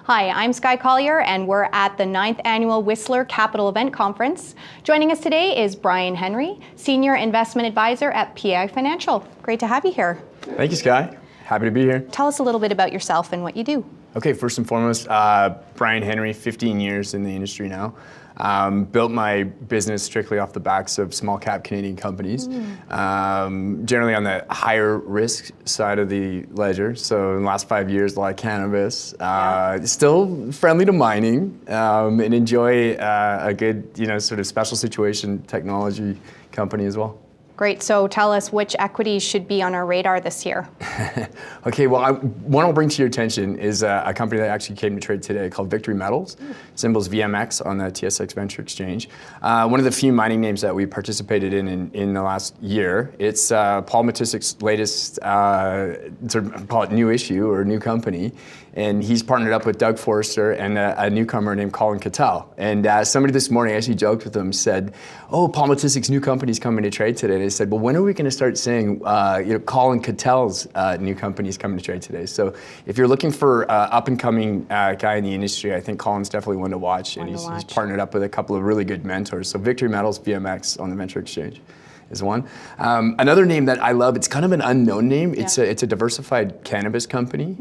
Hi, I'm Sky Collier, and we're at the 9th Annual Whistler Capital Event Conference. Joining us today is Bryan Henry, Senior Investment Advisor at PI Financial. Great to have you here. Thank you, Sky. Happy to be here. Tell us a little bit about yourself and what you do. Okay, first and foremost, Bryan Henry, 15 years in the industry now. Built my business strictly off the backs of small cap Canadian companies, generally on the higher risk side of the ledger. So in the last 5 years, a lot of cannabis, still friendly to mining, and enjoy a good, sort of special situation technology company as well. Great. So tell us which equities should be on our radar this year. Okay, well, one I'll bring to your attention is a company that actually came to trade today called Victory Metals, symbols VMX on the TSX Venture Exchange. One of the few mining names that we participated in the last year. It's Paul Matissek's latest, sort of call it new issue or new company. And he's partnered up with Doug Forster and a newcomer named Colin Cattell. And somebody this morning actually joked with him, said, "Oh, Paul Matissek's new company's coming to trade today." And I said, "Well, when are we going to start saying, Colin Cattell's new company's coming to trade today?" So if you're looking for up and coming guy in the industry, I think Colin's definitely one to watch. And he's partnered up with a couple of really good mentors. So Victory Metals, VMX on the Venture Exchange is one. Another name that I love, it's kind of an unknown name. It's a diversified cannabis company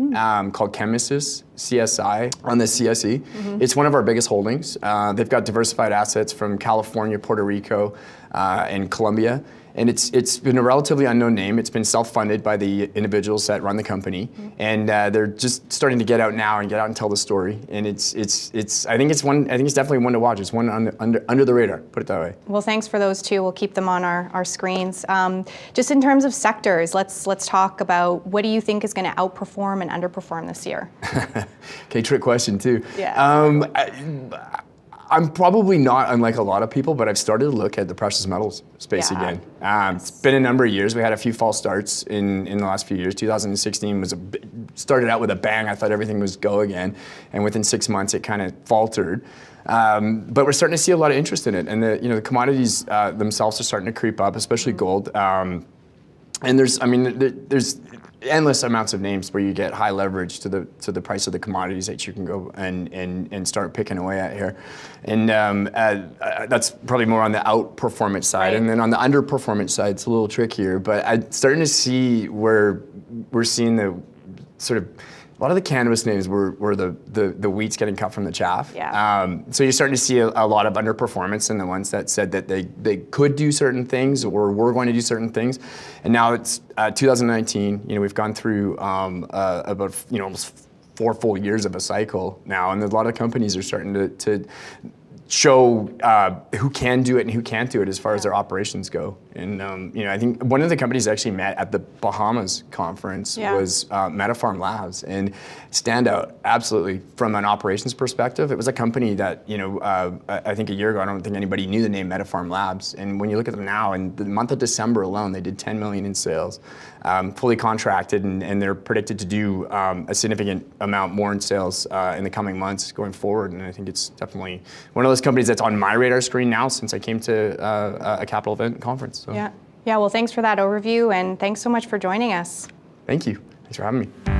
called Chemisys, CSI, on the CSE. It's one of our biggest holdings. They've got diversified assets from California, Puerto Rico, and Colombia. And it's been a relatively unknown name. It's been self-funded by the individuals that run the company, and they're just starting to get out now and tell the story. And I think it's definitely one to watch. It's one under the radar. Put it that way. Well, thanks for those two. We'll keep them on our screens. Just in terms of sectors, let's talk about what do you think is going to outperform and underperform this year? Okay, trick question too. Yeah. I'm probably not unlike a lot of people, but I've started to look at the precious metals space again. It's been a number of years. We had a few false starts in the last few years. 2016 started out with a bang. I thought everything was go again, and within 6 months it kind of faltered. But we're starting to see a lot of interest in it, and the commodities themselves are starting to creep up, especially gold. And there's endless amounts of names where you get high leverage to the price of the commodities that you can go and start picking away at here. And that's probably more on the outperformance side. Right. And then on the underperformance side, it's a little trickier. But I'm starting to see where we're seeing the sort of a lot of the cannabis names were the wheat's getting cut from the chaff. Yeah. So you're starting to see a lot of underperformance in the ones that said that they could do certain things or were going to do certain things. And now it's 2019. We've gone through about almost 4 full years of a cycle now, and a lot of companies are starting to show who can do it and who can't do it as far as their operations go. And I think one of the companies actually met at the Bahamas conference was MetaPharm Labs, and standout absolutely from an operations perspective. It was a company that I think a year ago I don't think anybody knew the name MetaPharm Labs, and when you look at them now, in the month of December alone, they did 10 million in sales, fully contracted, and they're predicted to do a significant amount more in sales in the coming months going forward. And I think it's definitely one of those companies that's on my radar screen now since I came to a capital event conference. So. Yeah. Well, thanks for that overview, and thanks so much for joining us. Thank you. Thanks for having me.